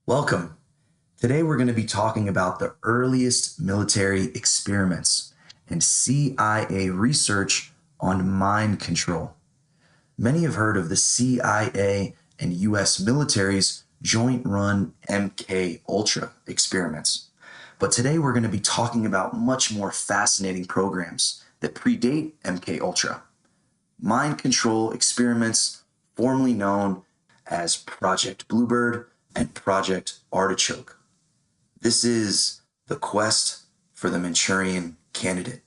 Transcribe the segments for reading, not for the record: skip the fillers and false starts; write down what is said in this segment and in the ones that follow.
Welcome. Today we're going to be talking about the earliest military experiments and CIA research on mind control. Many have heard of the CIA and US military's joint-run MKUltra experiments. But today we're going to be talking about much more fascinating programs that predate MKUltra. Mind control experiments formerly known as Project Bluebird and Project Artichoke. This is the quest for the Manchurian candidate.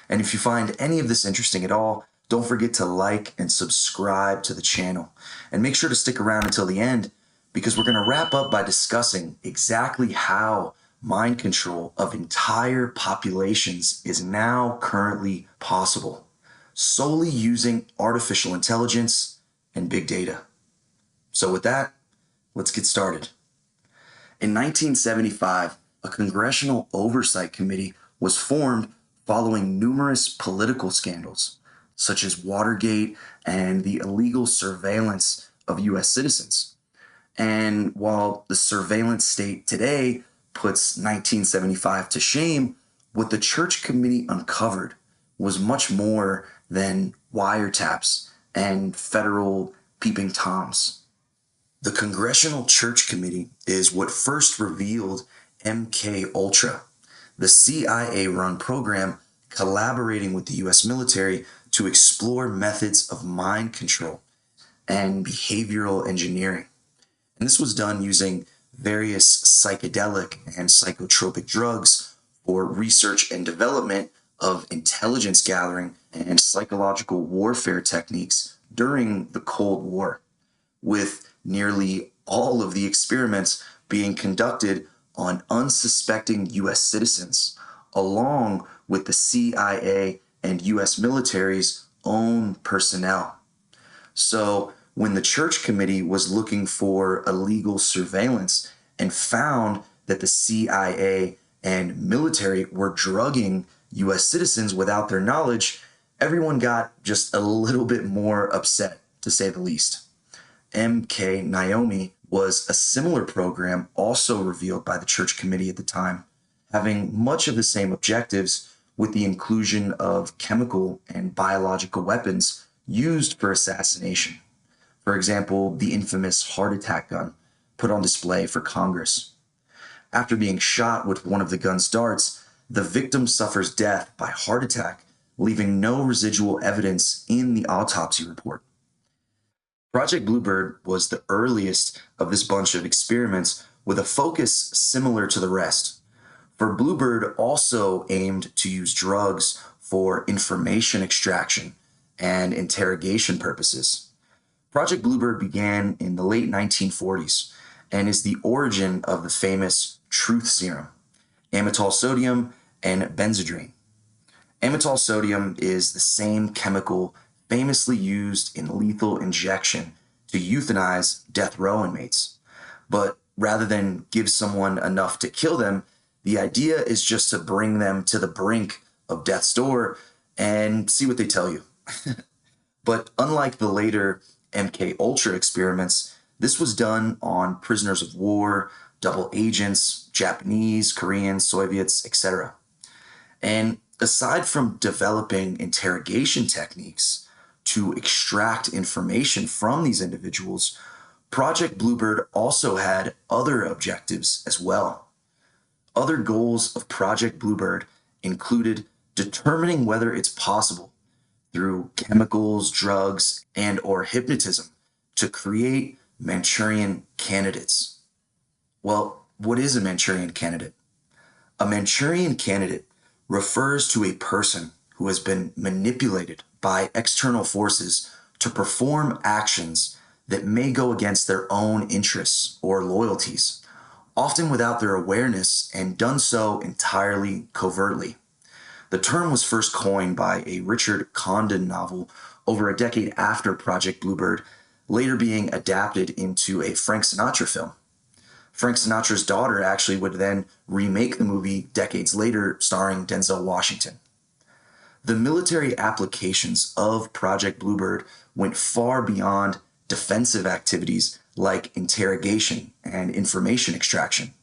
And if you find any of this interesting at all, don't forget to like and subscribe to the channel. And make sure to stick around until the end because we're going to wrap up by discussing exactly how mind control of entire populations is now currently possible, solely using artificial intelligence and big data. So with that, let's get started. In 1975, a congressional oversight committee was formed following numerous political scandals, such as Watergate and the illegal surveillance of US citizens. And while the surveillance state today puts 1975 to shame, what the Church Committee uncovered was much more than wiretaps and federal peeping toms. The Congressional Church Committee is what first revealed MKUltra, the CIA-run program collaborating with the US military to explore methods of mind control and behavioral engineering. And this was done using various psychedelic and psychotropic drugs for research and development of intelligence gathering and psychological warfare techniques during the Cold War, with nearly all of the experiments being conducted on unsuspecting US citizens, along with the CIA and US military's own personnel. So when the Church Committee was looking for illegal surveillance and found that the CIA and military were drugging US citizens without their knowledge, everyone got just a little bit more upset, to say the least. MK Naomi was a similar program also revealed by the Church Committee at the time, having much of the same objectives with the inclusion of chemical and biological weapons used for assassination. For example, the infamous heart attack gun put on display for Congress. After being shot with one of the gun's darts, the victim suffers death by heart attack, leaving no residual evidence in the autopsy report. Project Bluebird was the earliest of this bunch of experiments with a focus similar to the rest. For Bluebird also aimed to use drugs for information extraction and interrogation purposes. Project Bluebird began in the late 1940s and is the origin of the famous truth serum, amytal sodium and benzodrine. Amytal sodium is the same chemical famously used in lethal injection to euthanize death row inmates. But rather than give someone enough to kill them, the idea is just to bring them to the brink of death's door and see what they tell you. But unlike the later MKUltra experiments, this was done on prisoners of war, double agents, Japanese, Koreans, Soviets, etc. And aside from developing interrogation techniques to extract information from these individuals, Project Bluebird also had other objectives as well. Other goals of Project Bluebird included determining whether it's possible through chemicals, drugs, and/or hypnotism to create Manchurian candidates. Well, what is a Manchurian candidate? A Manchurian candidate refers to a person who has been manipulated by external forces to perform actions that may go against their own interests or loyalties, often without their awareness and done so entirely covertly. The term was first coined by a Richard Condon novel over a decade after Project Bluebird, later being adapted into a Frank Sinatra film. Frank Sinatra's daughter actually would then remake the movie decades later, starring Denzel Washington. The military applications of Project Bluebird went far beyond defensive activities like interrogation and information extraction.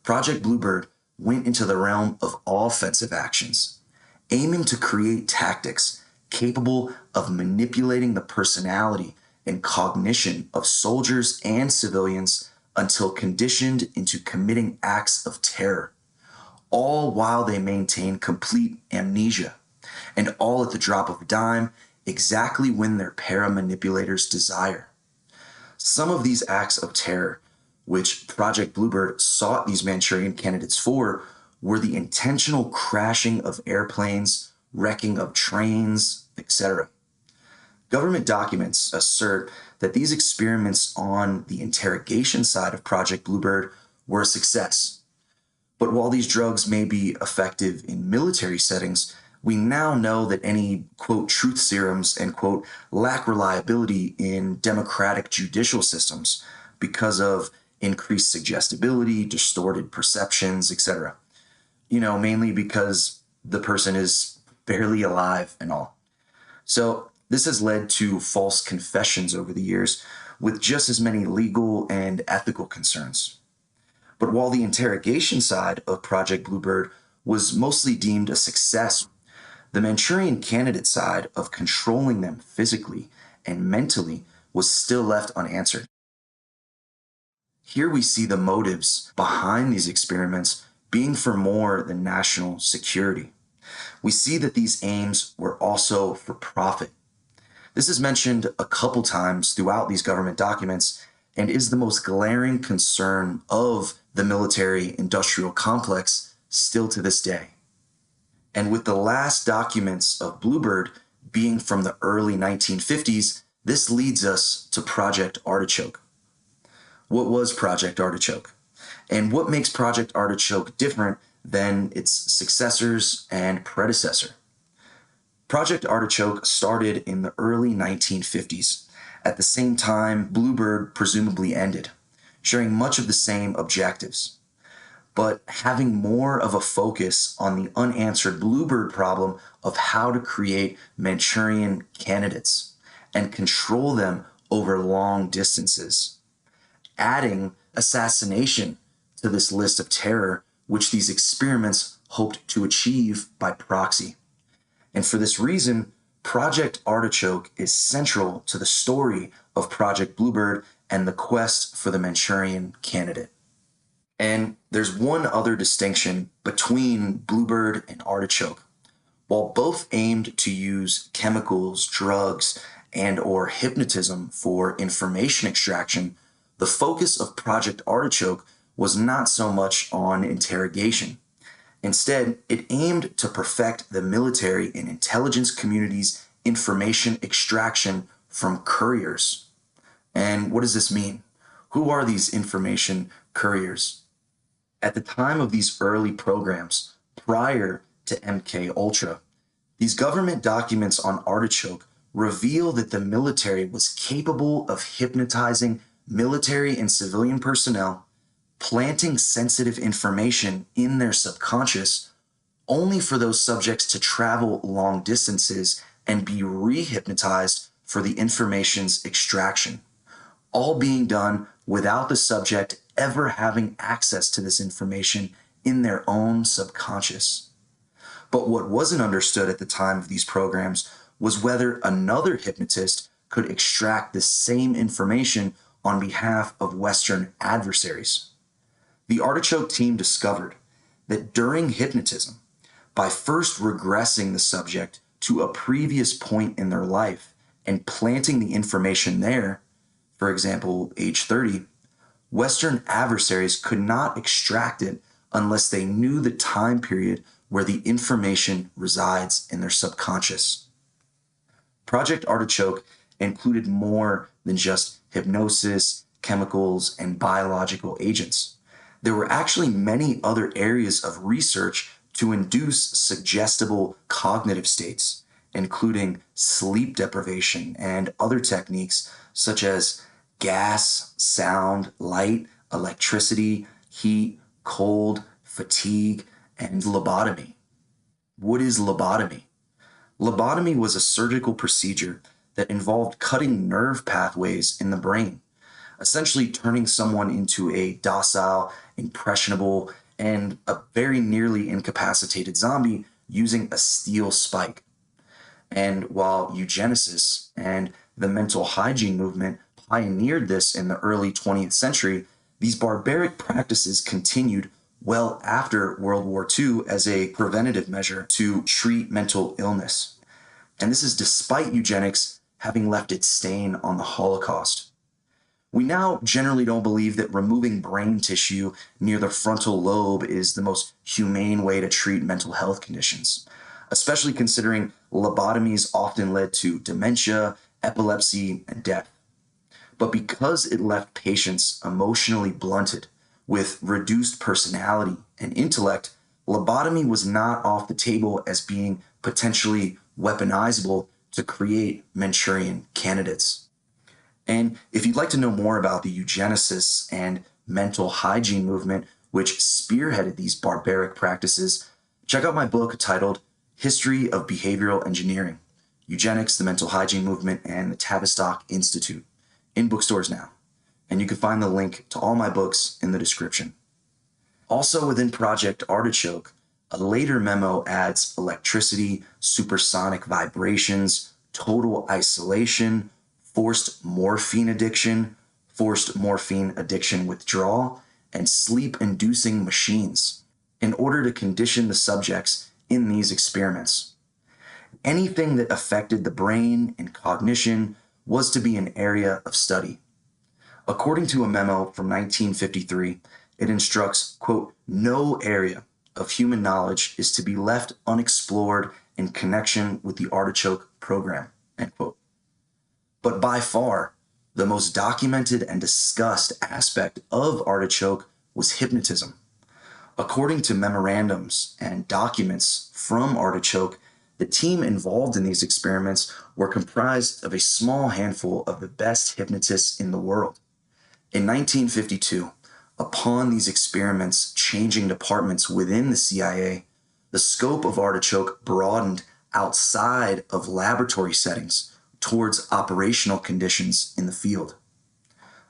Project Bluebird went into the realm of offensive actions, aiming to create tactics capable of manipulating the personality and cognition of soldiers and civilians until conditioned into committing acts of terror, all while they maintain complete amnesia, and all at the drop of a dime, exactly when their paramanipulators desire. Some of these acts of terror, which Project Bluebird sought these Manchurian candidates for, were the intentional crashing of airplanes, wrecking of trains, etc. Government documents assert that these experiments on the interrogation side of Project Bluebird were a success. But while these drugs may be effective in military settings, we now know that any, quote, truth serums and, quote, lack reliability in democratic judicial systems because of increased suggestibility, distorted perceptions, etc. Mainly because the person is barely alive and all. So this has led to false confessions over the years with just as many legal and ethical concerns. But while the interrogation side of Project Bluebird was mostly deemed a success, the Manchurian candidate side of controlling them physically and mentally was still left unanswered. Here we see the motives behind these experiments being for more than national security. We see that these aims were also for profit. This is mentioned a couple times throughout these government documents and is the most glaring concern of the military-industrial complex still to this day. And with the last documents of Bluebird being from the early 1950s, this leads us to Project Artichoke. What was Project Artichoke? And what makes Project Artichoke different than its successors and predecessor? Project Artichoke started in the early 1950s, at the same time Bluebird presumably ended, sharing much of the same objectives, but having more of a focus on the unanswered Bluebird problem of how to create Manchurian candidates and control them over long distances, adding assassination to this list of terror, which these experiments hoped to achieve by proxy. And for this reason, Project Artichoke is central to the story of Project Bluebird and the quest for the Manchurian candidate. And there's one other distinction between Bluebird and Artichoke. While both aimed to use chemicals, drugs, and or hypnotism for information extraction, the focus of Project Artichoke was not so much on interrogation. Instead, it aimed to perfect the military and intelligence community's information extraction from couriers. And what does this mean? Who are these information couriers? At the time of these early programs, prior to MKUltra, these government documents on Artichoke reveal that the military was capable of hypnotizing military and civilian personnel, planting sensitive information in their subconscious, only for those subjects to travel long distances and be re-hypnotized for the information's extraction, all being done without the subject ever having access to this information in their own subconscious. But what wasn't understood at the time of these programs was whether another hypnotist could extract the same information on behalf of Western adversaries. The Artichoke team discovered that during hypnotism, by first regressing the subject to a previous point in their life and planting the information there, for example, age 30, Western adversaries could not extract it unless they knew the time period where the information resides in their subconscious. Project Artichoke included more than just hypnosis, chemicals, and biological agents. There were actually many other areas of research to induce suggestible cognitive states, including sleep deprivation and other techniques such as gas, sound, light, electricity, heat, cold, fatigue, and lobotomy. What is lobotomy? Lobotomy was a surgical procedure that involved cutting nerve pathways in the brain, essentially turning someone into a docile, impressionable, and a very nearly incapacitated zombie using a steel spike. And while eugenesis and the mental hygiene movement pioneered this in the early 20th century, these barbaric practices continued well after World War II as a preventative measure to treat mental illness. And this is despite eugenics having left its stain on the Holocaust. We now generally don't believe that removing brain tissue near the frontal lobe is the most humane way to treat mental health conditions, especially considering lobotomies often led to dementia, epilepsy, and death. But because it left patients emotionally blunted with reduced personality and intellect, lobotomy was not off the table as being potentially weaponizable to create Manchurian candidates. And if you'd like to know more about the eugenesis and mental hygiene movement, which spearheaded these barbaric practices, check out my book titled History of Behavioral Engineering, Eugenics, the Mental Hygiene Movement, and the Tavistock Institute, in bookstores now. And you can find the link to all my books in the description. Also within Project Artichoke, a later memo adds electricity, supersonic vibrations, total isolation, forced morphine addiction withdrawal, and sleep-inducing machines in order to condition the subjects in these experiments. Anything that affected the brain and cognition was to be an area of study. According to a memo from 1953, it instructs, quote, no area of human knowledge is to be left unexplored in connection with the Artichoke program, end quote. But by far, the most documented and discussed aspect of Artichoke was hypnotism. According to memorandums and documents from Artichoke, the team involved in these experiments were comprised of a small handful of the best hypnotists in the world. In 1952, upon these experiments changing departments within the CIA, the scope of Artichoke broadened outside of laboratory settings towards operational conditions in the field.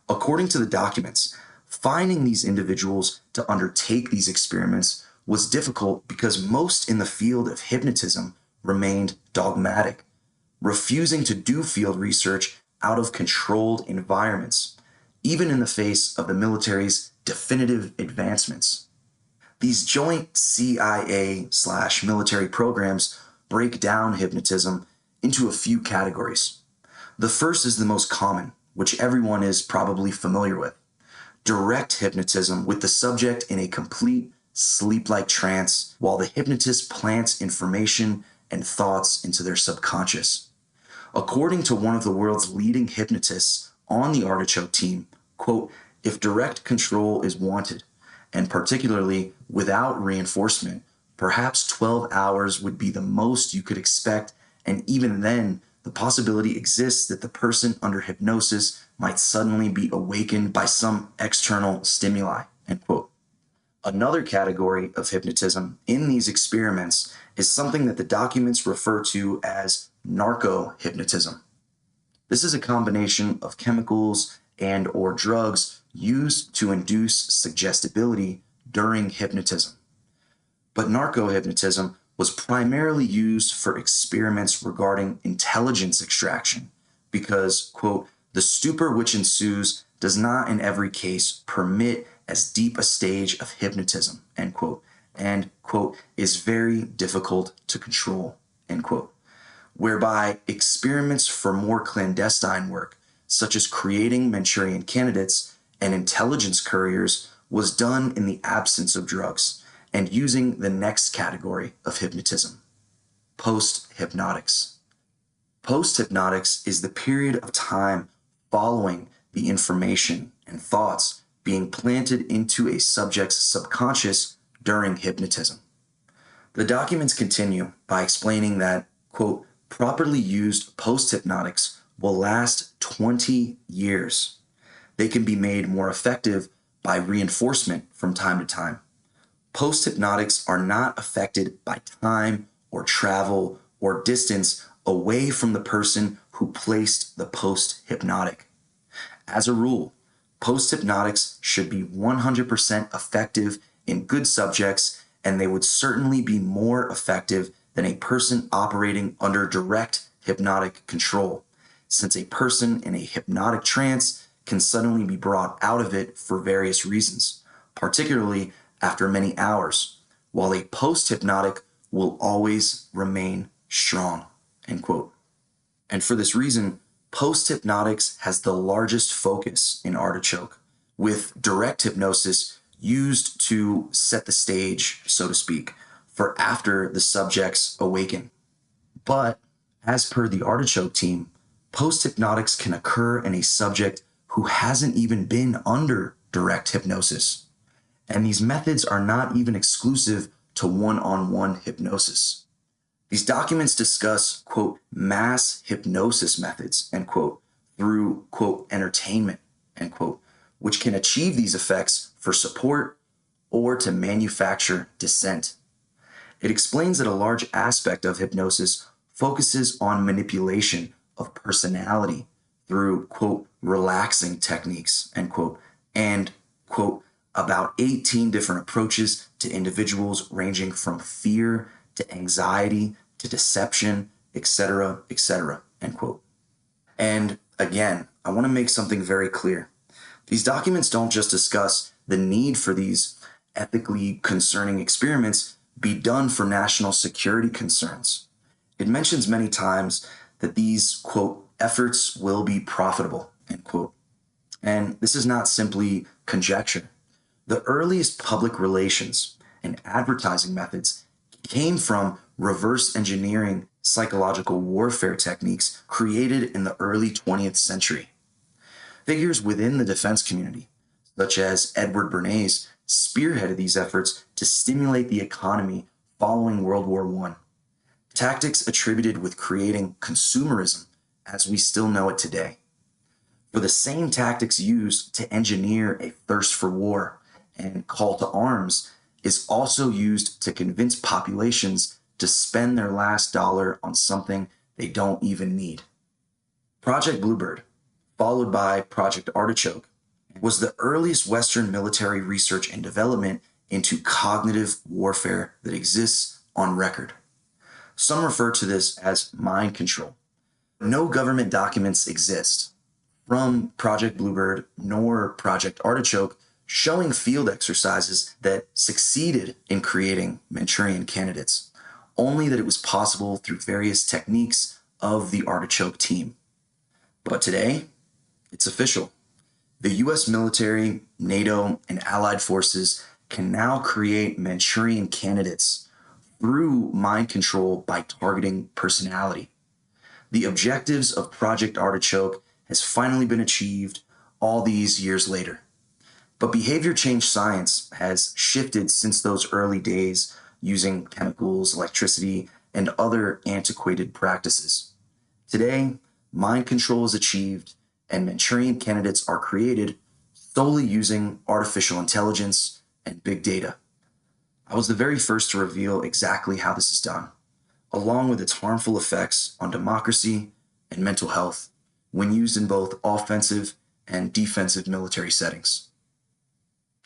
According to the documents, finding these individuals to undertake these experiments was difficult because most in the field of hypnotism remained dogmatic, refusing to do field research out of controlled environments, even in the face of the military's definitive advancements. These joint CIA/military programs break down hypnotism into a few categories. The first is the most common, which everyone is probably familiar with: direct hypnotism with the subject in a complete sleep-like trance while the hypnotist plants information and thoughts into their subconscious. According to one of the world's leading hypnotists on the Artichoke team, quote, if direct control is wanted, and particularly without reinforcement, perhaps 12 hours would be the most you could expect, and even then, the possibility exists that the person under hypnosis might suddenly be awakened by some external stimuli, end quote. Another category of hypnotism in these experiments is something that the documents refer to as narco-hypnotism. This is a combination of chemicals and or drugs used to induce suggestibility during hypnotism. But narco-hypnotism was primarily used for experiments regarding intelligence extraction because, quote, the stupor which ensues does not in every case permit as deep a stage of hypnotism, end quote, and, quote, is very difficult to control, end quote, whereby experiments for more clandestine work, such as creating Manchurian candidates and intelligence couriers, was done in the absence of drugs and using the next category of hypnotism, post-hypnotics. Post-hypnotics is the period of time following the information and thoughts being planted into a subject's subconscious during hypnotism. The documents continue by explaining that, quote, properly used post-hypnotics will last 20 years. They can be made more effective by reinforcement from time to time. Post-hypnotics are not affected by time or travel or distance away from the person who placed the post-hypnotic. As a rule, Post-hypnotics should be 100% effective in good subjects, and they would certainly be more effective than a person operating under direct hypnotic control, since a person in a hypnotic trance can suddenly be brought out of it for various reasons, particularly after many hours, while a post-hypnotic will always remain strong, end quote. And for this reason, post-hypnotics has the largest focus in Artichoke, with direct hypnosis used to set the stage, so to speak, for after the subjects awaken. But as per the Artichoke team, post-hypnotics can occur in a subject who hasn't even been under direct hypnosis. And these methods are not even exclusive to one-on-one hypnosis. These documents discuss, quote, mass hypnosis methods, end quote, through, quote, entertainment, end quote, which can achieve these effects for support or to manufacture dissent. It explains that a large aspect of hypnosis focuses on manipulation of personality through, quote, relaxing techniques, end quote, and, quote, about 18 different approaches to individuals ranging from fear to anxiety to deception, etc., end quote. And again, I want to make something very clear. These documents don't just discuss the need for these ethically concerning experiments be done for national security concerns. It mentions many times that these, quote, efforts will be profitable, end quote. And this is not simply conjecture. The earliest public relations and advertising methods came from reverse engineering psychological warfare techniques created in the early 20th century. Figures within the defense community, such as Edward Bernays, spearheaded these efforts to stimulate the economy following World War I. Tactics attributed with creating consumerism as we still know it today. For the same tactics used to engineer a thirst for war and call to arms is also used to convince populations to spend their last dollar on something they don't even need. Project Bluebird, followed by Project Artichoke, was the earliest Western military research and development into cognitive warfare that exists on record. Some refer to this as mind control. No government documents exist from Project Bluebird nor Project Artichoke showing field exercises that succeeded in creating Manchurian candidates, only that it was possible through various techniques of the Artichoke team. But today, it's official. The US military, NATO, and allied forces can now create Manchurian candidates through mind control by targeting personality. The objectives of Project Artichoke has finally been achieved all these years later. But behavior change science has shifted since those early days using chemicals, electricity, and other antiquated practices. Today, mind control is achieved and Manchurian candidates are created solely using artificial intelligence and big data. I was the very first to reveal exactly how this is done, along with its harmful effects on democracy and mental health when used in both offensive and defensive military settings.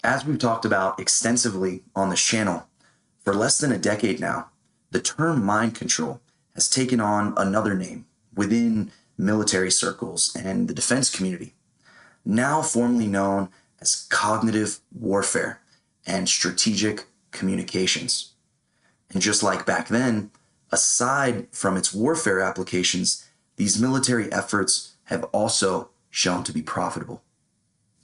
As we've talked about extensively on this channel, for less than a decade now, the term mind control has taken on another name within military circles and the defense community, now formally known as cognitive warfare and strategic communications. And just like back then, aside from its warfare applications, these military efforts have also shown to be profitable.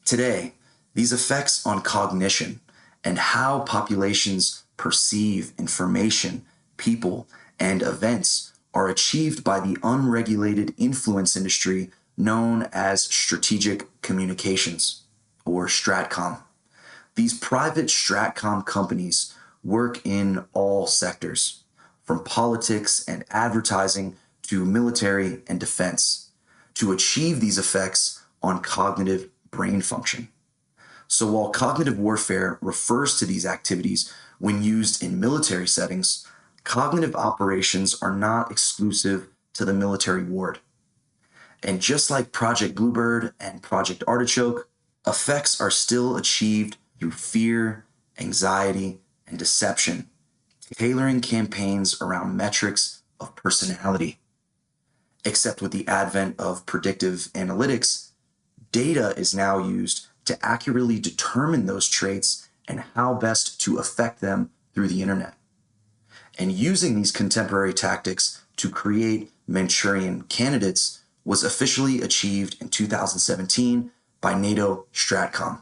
Today, these effects on cognition and how populations perceive information, people, and events are achieved by the unregulated influence industry known as strategic communications, or Stratcom. These private Stratcom companies work in all sectors, from politics and advertising to military and defense, to achieve these effects on cognitive brain function. So while cognitive warfare refers to these activities when used in military settings, cognitive operations are not exclusive to the military ward. And just like Project Bluebird and Project Artichoke, Effects are still achieved through fear, anxiety, and deception, tailoring campaigns around metrics of personality. Except with the advent of predictive analytics, data is now used to accurately determine those traits and how best to affect them through the internet. And using these contemporary tactics to create Manchurian candidates was officially achieved in 2017 by NATO Stratcom.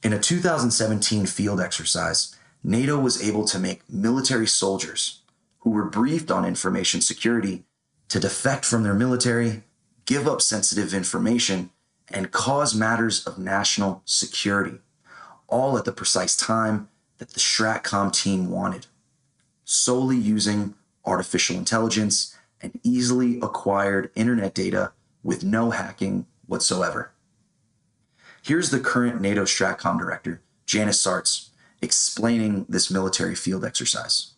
In a 2017 field exercise, NATO was able to make military soldiers who were briefed on information security to defect from their military, give up sensitive information, and cause matters of national security, all at the precise time that the Stratcom team wanted, solely using artificial intelligence and easily acquired internet data with no hacking whatsoever. Here's the current NATO Stratcom director, Janice Sartz, explaining this military field exercise.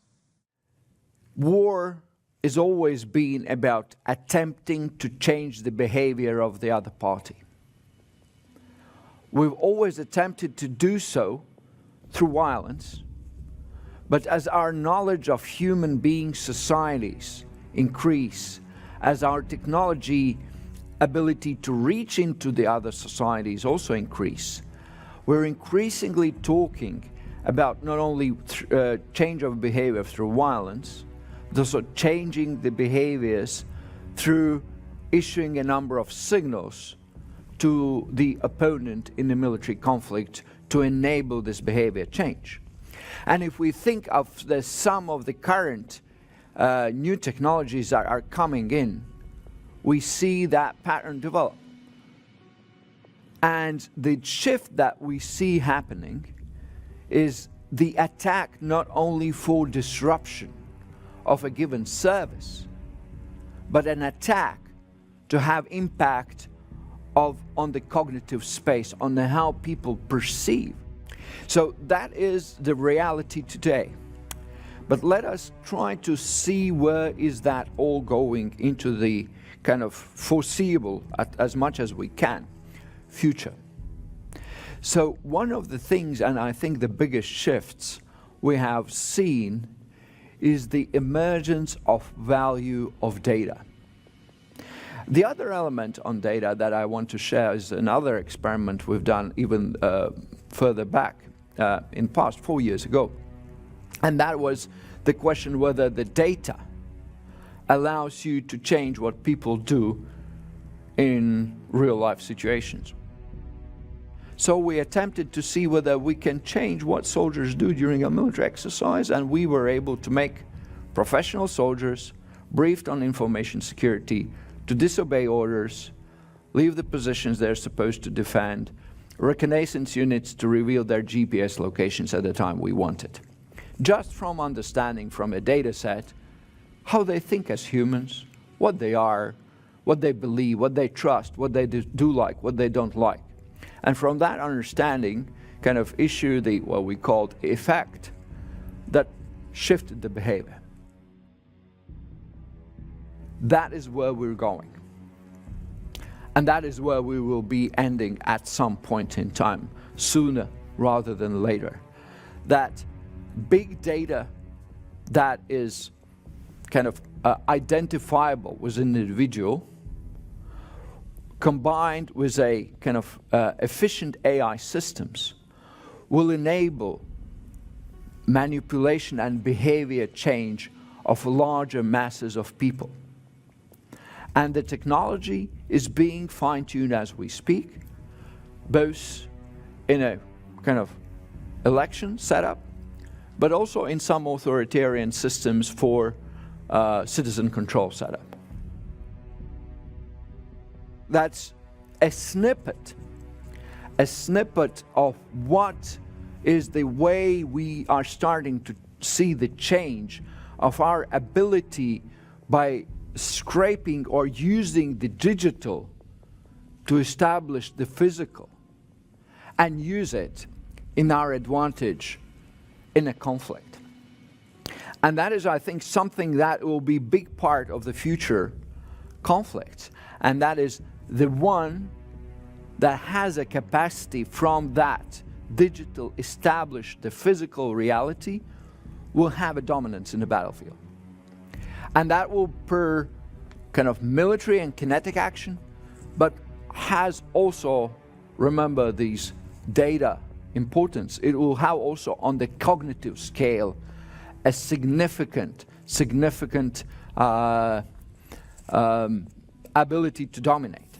War has always been about attempting to change the behavior of the other party. We've always attempted to do so through violence, but as our knowledge of human being societies increase, as our technology ability to reach into the other societies also increase, we're increasingly talking about not only change of behavior through violence, but also changing the behaviors through issuing a number of signals to the opponent in the military conflict to enable this behavior change. And if we think of some of the current new technologies that are coming in, we see that pattern develop. And the shift that we see happening is the attack not only for disruption of a given service, but an attack to have impact on the cognitive space, on how people perceive. So that is the reality today. But let us try to see where is that all going into the kind of foreseeable, as much as we can, future. So one of the things, and I think the biggest shifts we have seen, is the emergence of value of data. The other element on data that I want to share is another experiment we've done even further back, in past 4 years ago. And that was the question whether the data allows you to change what people do in real life situations. So we attempted to see whether we can change what soldiers do during a military exercise, and we were able to make professional soldiers briefed on information security to disobey orders, leave the positions they're supposed to defend, reconnaissance units to reveal their GPS locations at the time we wanted. Just from understanding from a data set how they think as humans, what they are, what they believe, what they trust, what they do like, what they don't like. And from that understanding, kind of issue the, what we called effect that shifted the behavior. That is where we're going. And that is where we will be ending at some point in time, sooner rather than later. That big data that is kind of identifiable with an individual, combined with a kind of efficient AI systems, will enable manipulation and behavior change of larger masses of people. And the technology is being fine-tuned as we speak, both in a kind of election setup, but also in some authoritarian systems for citizen control setup. That's a snippet of what is the way we are starting to see the change of our ability by scraping or using the digital to establish the physical and use it in our advantage in a conflict. And that is, I think, something that will be a big part of the future conflicts. And that is the one that has a capacity from that digital establish the physical reality will have a dominance in the battlefield. And that will per kind of military and kinetic action, but has also, remember these data importance, it will have also on the cognitive scale a significant ability to dominate.